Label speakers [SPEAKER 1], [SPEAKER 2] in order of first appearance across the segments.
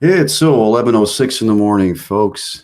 [SPEAKER 1] It's so 11:06 in the morning, folks.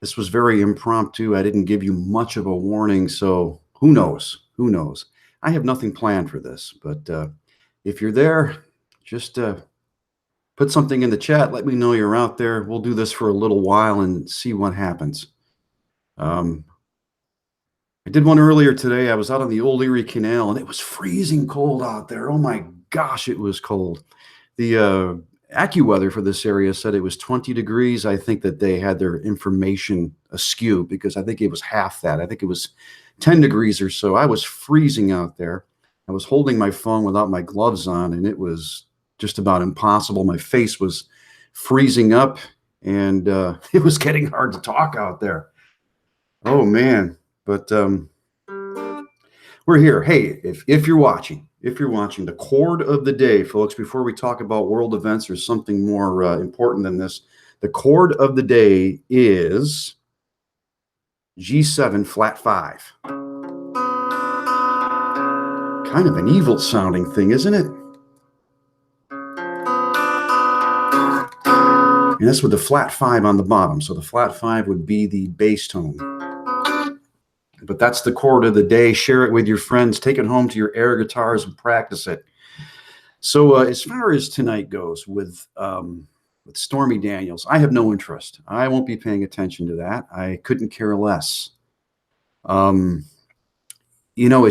[SPEAKER 1] This was very impromptu. I didn't give you much of a warning, so who knows? Who knows? I have nothing planned for this, but if you're there, just put something in the chat. Let me know you're out there. We'll do this for a little while and see what happens. Um, I did one earlier today. I was out on the Old Erie Canal, and it was freezing cold out there. Oh my gosh, it was cold. The AccuWeather for this area said it was 20 degrees. I think that they had their information askew because I think it was half that. I think it was 10 degrees or so. I was freezing out there. I was holding my phone without my gloves on, and it was just about impossible. My face was freezing up, and it was getting hard to talk out there. Oh man! But we're here. Hey, if you're watching, the chord of the day, folks, before we talk about world events or something more important than this, the chord of the day is G7 flat 5. Kind of an evil sounding thing, isn't it? And that's with the flat 5 on the bottom. So the flat 5 would be the bass tone. But that's the chord of the day. Share it with your friends. Take it home to your air guitars and practice it. So as far as tonight goes with Stormy Daniels, I have no interest. I won't be paying attention to that. I couldn't care less. It's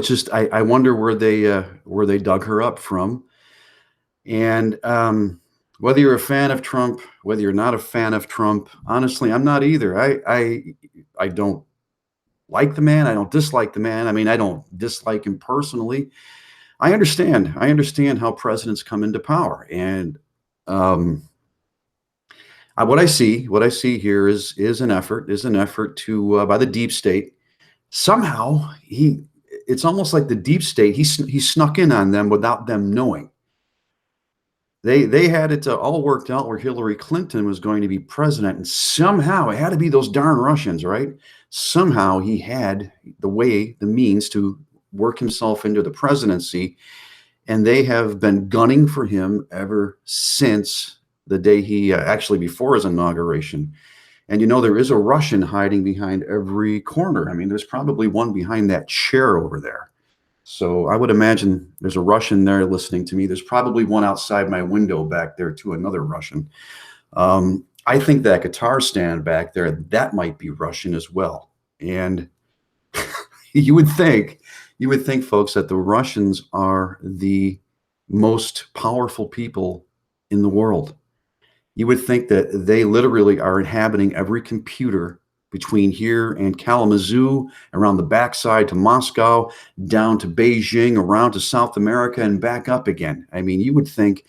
[SPEAKER 1] just I wonder where they dug her up from. And whether you're a fan of Trump, whether you're not a fan of Trump, honestly, I'm not either. I don't like the man. I don't dislike the man. I mean, I don't dislike him personally. I understand how presidents come into power, and what I see here is an effort to by the deep state. Somehow it's almost like the deep state he snuck in on them without them knowing. They had it all worked out where Hillary Clinton was going to be president, and somehow it had to be those darn Russians, right? Somehow he had the means to work himself into the presidency, and they have been gunning for him ever since the day he actually before his inauguration. And there is a Russian hiding behind every corner. I mean, there's probably one behind that chair over there. So I would imagine there's a Russian there listening to me. There's probably one outside my window back there too, another Russian. I think that guitar stand back there, that might be Russian as well. And you would think, folks, that the Russians are the most powerful people in the world. You would think that they literally are inhabiting every computer between here and Kalamazoo, around the backside to Moscow, down to Beijing, around to South America, and back up again. I mean, you would think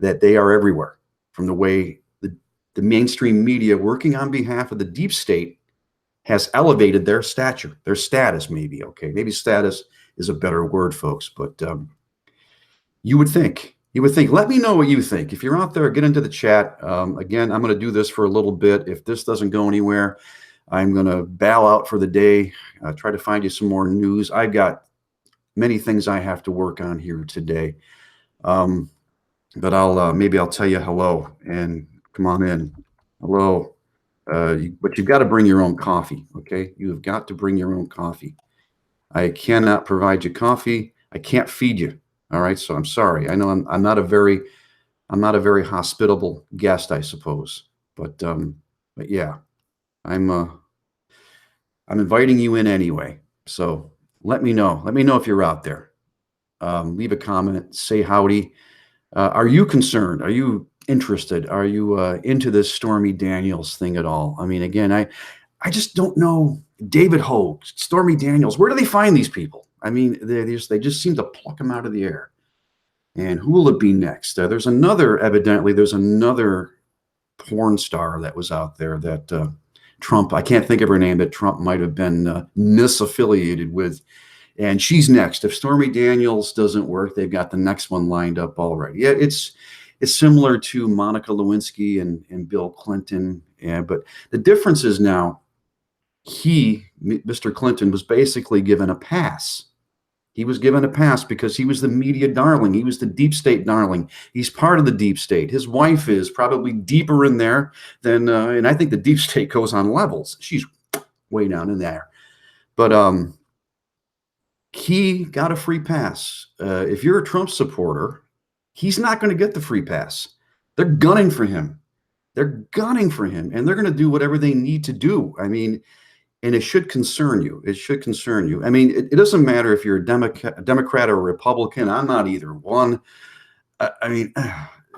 [SPEAKER 1] that they are everywhere from the way the mainstream media working on behalf of the deep state has elevated their status, maybe. Okay, maybe status is a better word, folks, but you would think. Let me know what you think. If you're out there, get into the chat. Again, I'm going to do this for a little bit. If this doesn't go anywhere, I'm going to bow out for the day, try to find you some more news. I've got many things I have to work on here today. But maybe I'll tell you hello and come on in. Hello. But you've got to bring your own coffee, okay? You have got to bring your own coffee. I cannot provide you coffee. I can't feed you. All right, so I'm sorry. I know I'm not a very hospitable guest, I suppose. But yeah, I'm inviting you in anyway. So let me know. Let me know if you're out there. Leave a comment. Say howdy. Are you concerned? Are you interested? Are you into this Stormy Daniels thing at all? I mean, again, I just don't know. David Hogue, Stormy Daniels. Where do they find these people? I mean, they just seem to pluck them out of the air. And who will it be next? There's another porn star that was out there that Trump, I can't think of her name, that Trump might have been misaffiliated with. And she's next. If Stormy Daniels doesn't work, they've got the next one lined up already. Yeah, it's similar to Monica Lewinsky and Bill Clinton. Yeah, but the difference is now Mr. Clinton, was basically given a pass. He was given a pass because he was the media darling. He was the deep state darling. He's part of the deep state. His wife is probably deeper in there than, and I think the deep state goes on levels. She's way down in there. But he got a free pass. If you're a Trump supporter, he's not going to get the free pass. They're gunning for him. They're gunning for him, and they're going to do whatever they need to do. I mean, and it should concern you. It should concern you. I mean, it doesn't matter if you're a Democrat or a Republican. I'm not either one. I mean,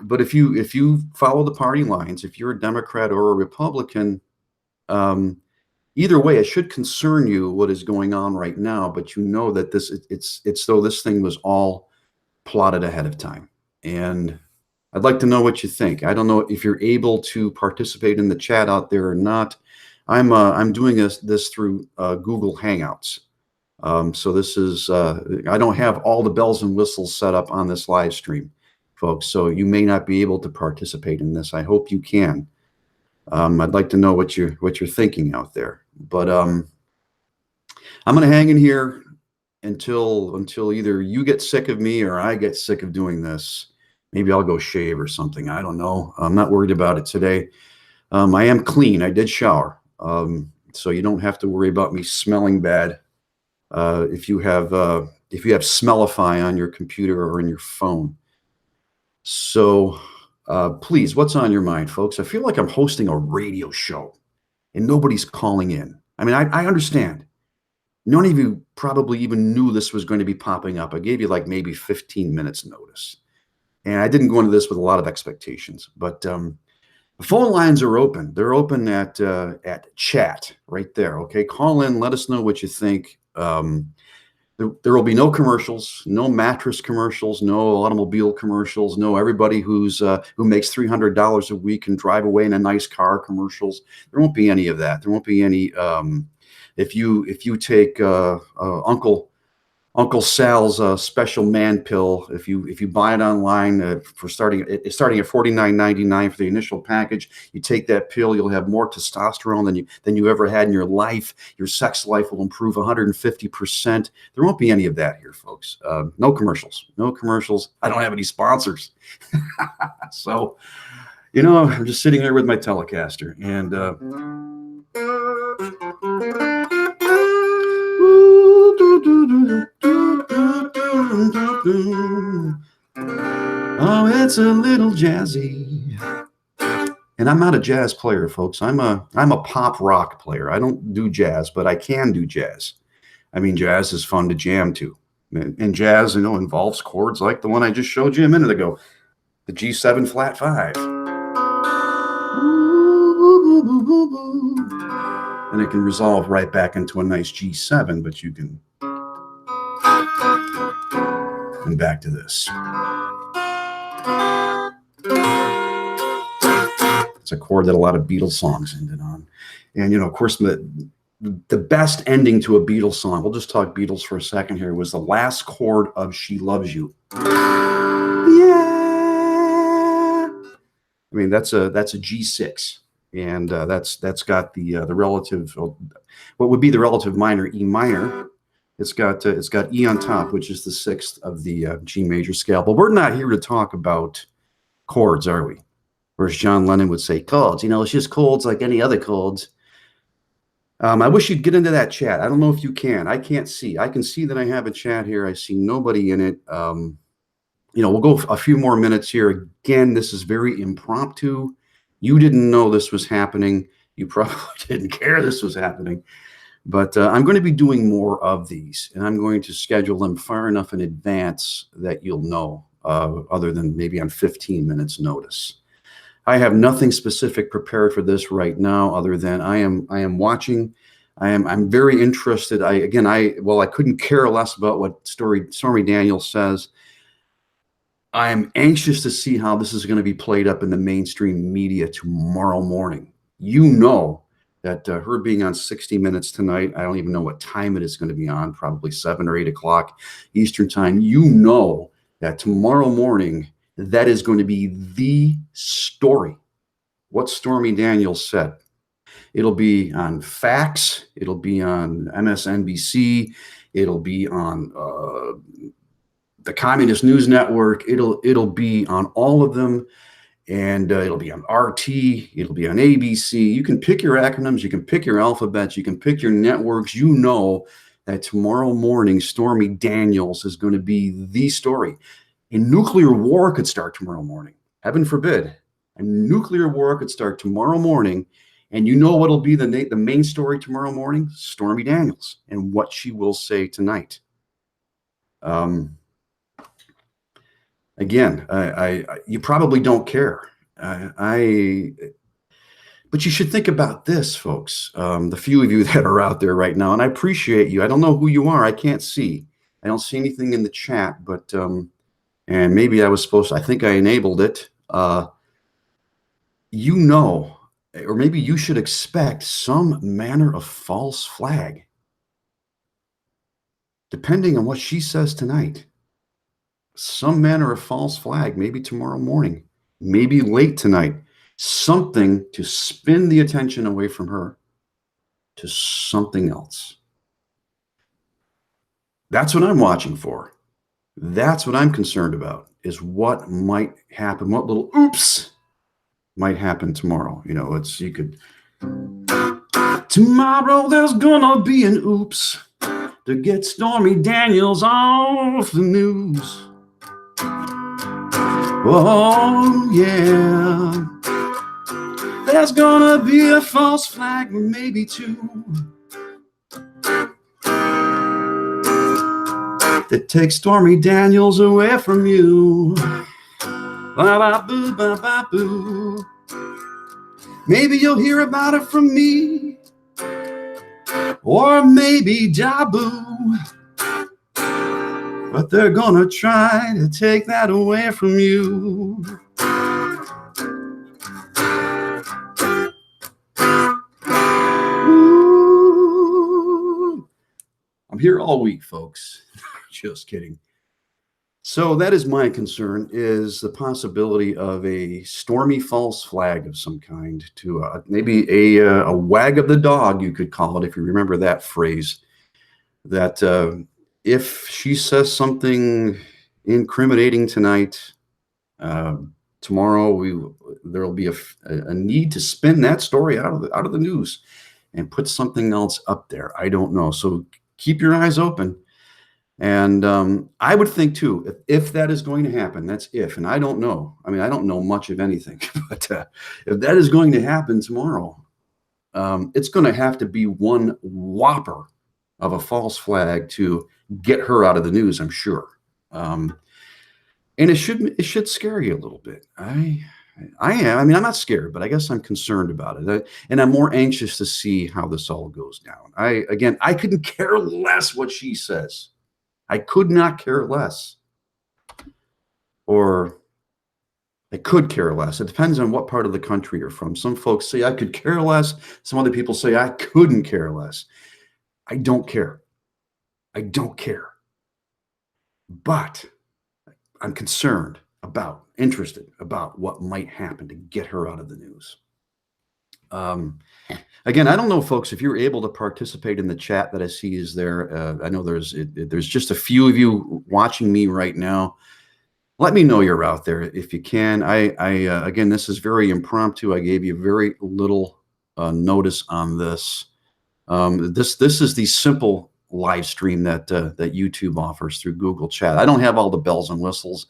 [SPEAKER 1] but if you follow the party lines, if you're a Democrat or a Republican, either way, it should concern you what is going on right now. But you know that it's though this thing was all plotted ahead of time. And I'd like to know what you think. I don't know if you're able to participate in the chat out there or not. I'm doing this through Google Hangouts. So this is I don't have all the bells and whistles set up on this live stream, folks. So you may not be able to participate in this. I hope you can. I'd like to know what you're thinking out there. But I'm going to hang in here until either you get sick of me or I get sick of doing this. Maybe I'll go shave or something. I don't know. I'm not worried about it today. I am clean. I did shower. So you don't have to worry about me smelling bad. If you have Smellify on your computer or in your phone. So please, what's on your mind, folks? I feel like I'm hosting a radio show and nobody's calling in. I mean, I understand. None of you probably even knew this was going to be popping up. I gave you like maybe 15 minutes notice. And I didn't go into this with a lot of expectations, but the phone lines are open. They're open at chat right there. Okay, call in. Let us know what you think. There will be no commercials, no mattress commercials, no automobile commercials, no everybody who makes $300 a week can drive away in a nice car commercials. There won't be any of that. There won't be any. If you take Uncle Sal's special man pill, if you buy it online it's starting at $49.99 for the initial package. You take that pill, you'll have more testosterone than you ever had in your life. Your sex life will improve 150%. There won't be any of that here, folks. No commercials. No commercials. I don't have any sponsors. So, I'm just sitting here with my Telecaster and oh, it's a little jazzy. And I'm not a jazz player, folks. I'm a pop rock player. I don't do jazz, but I can do jazz. I mean, jazz is fun to jam to. And jazz, involves chords like the one I just showed you a minute ago, the G7 flat 5. And it can resolve right back into a nice G7, but you can. And back to this. It's a chord that a lot of Beatles songs ended on. And, of course, the best ending to a Beatles song, we'll just talk Beatles for a second here, was the last chord of She Loves You. Yeah. I mean, that's a G6. And that's got the relative, what would be the relative minor, E minor. It's got E on top, which is the sixth of the G major scale. But we're not here to talk about chords, are we? Or as John Lennon would say, chords. It's just chords like any other chords. I wish you'd get into that chat. I don't know if you can. I can't see. I can see that I have a chat here. I see nobody in it. We'll go a few more minutes here. Again, this is very impromptu. You didn't know this was happening. You probably didn't care this was happening. But I'm going to be doing more of these, and I'm going to schedule them far enough in advance that you'll know, other than maybe on 15 minutes notice. I have nothing specific prepared for this right now, other than I am watching. I'm very interested. I couldn't care less about what Stormy Daniels says. I am anxious to see how this is going to be played up in the mainstream media tomorrow morning. That her being on 60 Minutes tonight, I don't even know what time it is going to be on, probably 7 or 8 o'clock Eastern time. That tomorrow morning, that is going to be the story. What Stormy Daniels said. It'll be on Fax. It'll be on MSNBC. It'll be on the Communist News Network. It'll be on all of them, and it'll be on RT. It'll be on ABC. You can pick your acronyms. You can pick your alphabets. You can pick your networks. You know that tomorrow morning, Stormy Daniels is going to be the story. A nuclear war could start tomorrow morning. Heaven forbid. A nuclear war could start tomorrow morning. And you know what'll be the main story tomorrow morning? Stormy Daniels and what she will say tonight. Again, you probably don't care. But you should think about this, folks. The few of you that are out there right now, and I appreciate you. I don't know who you are. I can't see. I don't see anything in the chat, but and maybe I was supposed to, I think I enabled it. You know, or maybe you should expect some manner of false flag, depending on what she says tonight. Some manner of false flag, maybe tomorrow morning, maybe late tonight. Something to spin the attention away from her to something else. That's what I'm watching for. That's what I'm concerned about, is what might happen, what little oops might happen tomorrow. You know, you could, tomorrow there's gonna be an oops to get Stormy Daniels off the news. Oh, yeah. There's gonna be a false flag, maybe two, that takes Stormy Daniels away from you. Ba-ba-boo, ba-ba-boo. Maybe you'll hear about it from me, or maybe Jabu. But they're gonna try to take that away from you. I'm here all week, folks. Just kidding. So that is my concern, is the possibility of a stormy false flag of some kind, to maybe a wag of the dog, you could call it, if you remember that phrase, that if she says something incriminating tonight, tomorrow there will be a need to spin that story out of the news and put something else up there. I don't know. So keep your eyes open. And I would think too, if that is going to happen, that's if, and I don't know. I mean, I don't know much of anything, but if that is going to happen tomorrow, it's going to have to be one whopper of a false flag to get her out of the news, I'm sure. And it should scare you a little bit. I am. I mean, I'm not scared, but I guess I'm concerned about it. And I'm more anxious to see how this all goes down. I couldn't care less what she says. I could not care less. Or I could care less. It depends on what part of the country you're from. Some folks say I could care less. Some other people say I couldn't care less. I don't care. I don't care. But I'm concerned about, interested about what might happen to get her out of the news. Again, I don't know, folks, if you're able to participate in the chat that I see is there. I know there's just a few of you watching me right now. Let me know you're out there if you can. Again, this is very impromptu. I gave you very little notice on this. This is the simple live stream that YouTube offers through Google Chat. I don't have all the bells and whistles.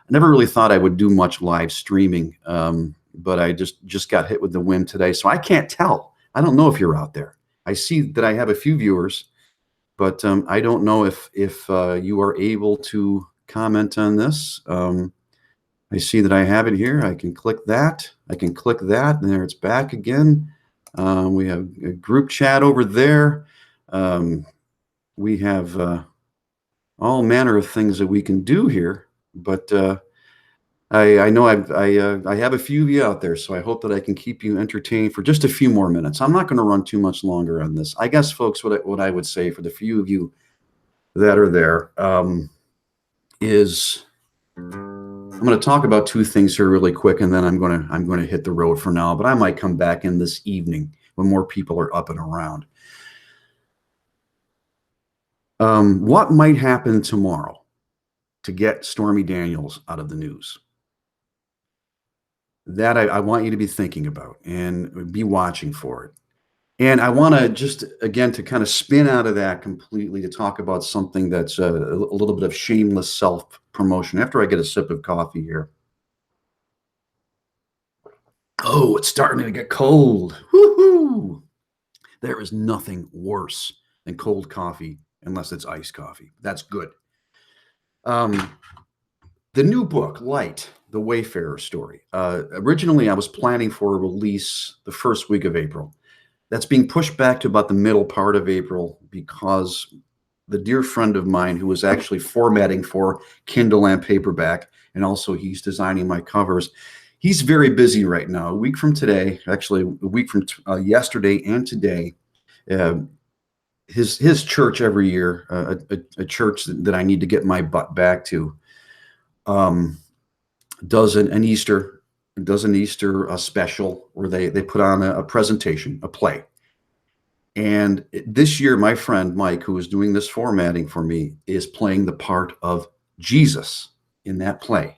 [SPEAKER 1] I never really thought I would do much live streaming, but I just got hit with the wind today, so I can't tell. I don't know if you're out there. I see that I have a few viewers, but I don't know if you are able to comment on this. I see that I have it here. I can click that. I can click that, and there it's back again. We have a group chat over there. We have all manner of things that we can do here, but I know I have a few of you out there, so I hope that I can keep you entertained for just a few more minutes. I'm not going to run too much longer on this. I guess, folks, what I would say for the few of you that are there is I'm going to talk about two things here really quick, and then I'm going to hit the road for now. But I might come back in this evening when more people are up and around. What might happen tomorrow to get Stormy Daniels out of the news? That I want you to be thinking about and be watching for it. And I want to just, again, to kind of spin out of that completely to talk about something that's a little bit of shameless self promotion after I get a sip of coffee here. Oh, it's starting to get cold. Woohoo! There is nothing worse than cold coffee unless it's iced coffee. That's good. Um, the new book, Light, The Wayfarer Story. Originally, I was planning for a release the first week of April. That's being pushed back to about the middle part of April because the dear friend of mine who was actually formatting for Kindle and paperback, and also he's designing my covers, he's very busy right now. A week from today, actually a week from yesterday and today, uh, his church every year, a church that I need to get my butt back to, does an Easter special where they put on a presentation, a play. And this year, my friend Mike, who is doing this formatting for me, is playing the part of Jesus in that play.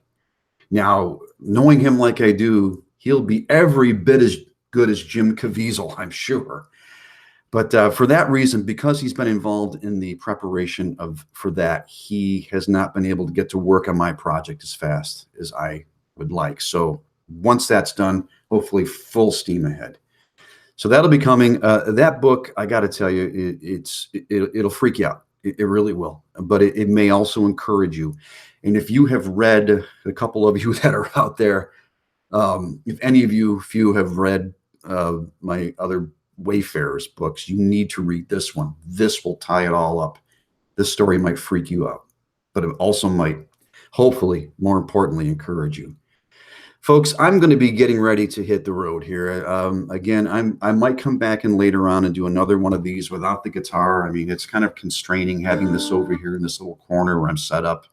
[SPEAKER 1] Now, knowing him like I do, he'll be every bit as good as Jim Caviezel, I'm sure. But for that reason, because he's been involved in the preparation for that, he has not been able to get to work on my project as fast as I would like. So once that's done, hopefully full steam ahead. So that'll be coming. That book, I got to tell you, it'll freak you out. It really will. But it may also encourage you. And if you have read, a couple of you that are out there, if any of you few have read my other Wayfarers books, you need to read this one. This will tie it all up. This story might freak you out, but it also might, hopefully, more importantly, encourage you. Folks, I'm going to be getting ready to hit the road here. Again, I might come back in later on and do another one of these without the guitar. I mean, it's kind of constraining having this over here in this little corner where I'm set up.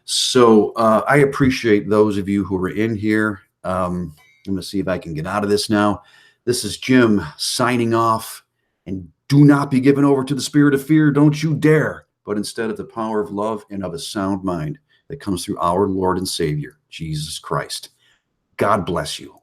[SPEAKER 1] So I appreciate those of you who are in here. I'm going to see if I can get out of this now. This is Jim signing off. And do not be given over to the spirit of fear. Don't you dare. But instead of the power of love and of a sound mind that comes through our Lord and Savior, Jesus Christ. God bless you.